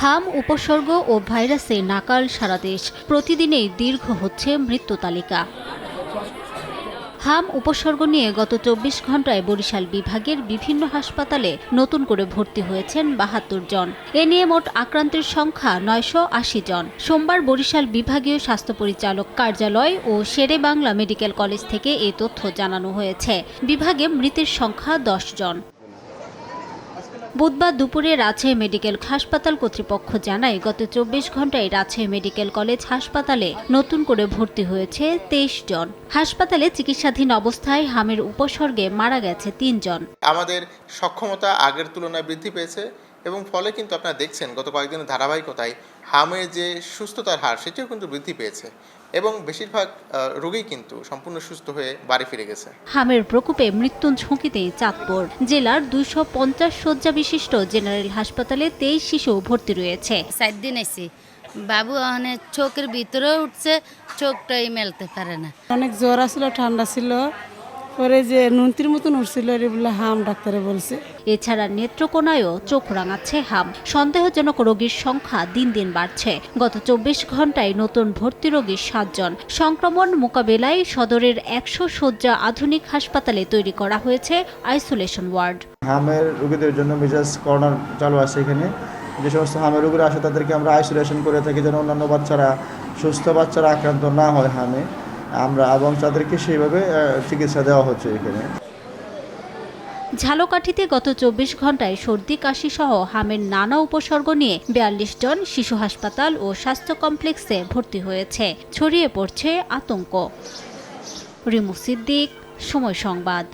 হাম উপসর্গ ও ভাইরাসে নাকাল সারা দেশ, প্রতিদিনেই দীর্ঘ হচ্ছে মৃত্যু তালিকা। হাম উপসর্গ নিয়ে গত ২৪ ঘণ্টায় বরিশাল বিভাগের বিভিন্ন হাসপাতালে নতুন করে ভর্তি হয়েছেন ৭২ জন। এ নিয়ে মোট আক্রান্তের সংখ্যা ৯৮০ জন। সোমবার বরিশাল বিভাগীয় স্বাস্থ্য পরিচালক কার্যালয় ও শেরে বাংলা মেডিকেল কলেজ থেকে এ তথ্য জানানো হয়েছে। বিভাগে মৃতের সংখ্যা ১০ জন। বুধবার দুপুরে রাজশাহী মেডিকেল হাসপাতাল কর্তৃপক্ষ জানায়, গত ২৪ ঘণ্টায় রাজশাহী মেডিকেল কলেজ হাসপাতালে নতুন করে ভর্তি হয়েছে ২৩ জন। হাসপাতালে চিকিৎসাধীন অবস্থায় হামের উপসর্গে মারা গেছে ৩ জন। আমাদের সক্ষমতা আগের তুলনায় বৃদ্ধি পেয়েছে এবং ফলে কিন্তু আপনারা দেখছেন গত কয়েকদিনের ধারাবাহিকতায় হামের যে সুস্থতার হার সেটিও কিন্তু বৃদ্ধি পেয়েছে এবং বেশিরভাগ রোগী কিন্তু সম্পূর্ণ সুস্থ হয়ে বাড়ি ফিরে গেছে। হামের প্রকোপে মৃত্যুর ঝুঁকিতে চাঁদপুর জেলার ২৫০ শয্যা বিশিষ্ট জেনারেল হাসপাতালে ২৩ শিশু ভর্তি রয়েছে। ৪ দিন আইছি, বাবু অনেক চোখের ভিতরে উঠছে, চোখটাই মেলতে পারে না। অনেক জ্বর আসছিল, ঠান্ডা ছিল, পরে যে নুনতির মতন উঠছিল বলে হাম ডাক্তারে বলছে। এছাড়া নেত্রকোনায়ও চোখ রাঙাচ্ছে হাম। সন্দেহজনক রোগীর সংখ্যা দিন দিন বাড়ছে। গত ২৪ ঘণ্টায় নতুন ভর্তি রোগী ৭ জন। সংক্রমণ মোকাবেলায় সদরের ১০০ শয্যা আধুনিক হাসপাতালে তৈরি করা হয়েছে আইসোলেশন ওয়ার্ড। হামের রোগীদের জন্য বিশেষ কর্নার চালু আছে। এখানে যে সমস্ত হামের রোগীরা আসে তাদেরকে আমরা আইসোলেশন করে থাকি, যেন অন্যান্য বাচ্চারা, সুস্থ বাচ্চারা আক্রান্ত না হয় হামে আমরা, এবং তাদেরকে সেইভাবে চিকিৎসা দেওয়া হচ্ছে। এখানে ঝালকাঠিতে গত ২৪ ঘণ্টায় সর্দি কাশি সহ হামের নানা উপসর্গ নিয়ে ৪২ জন শিশু হাসপাতাল ও স্বাস্থ্য কমপ্লেক্সে ভর্তি হয়েছে। ছড়িয়ে পড়ছে আতঙ্ক। রিমু সিদ্দিক, সময় সংবাদ।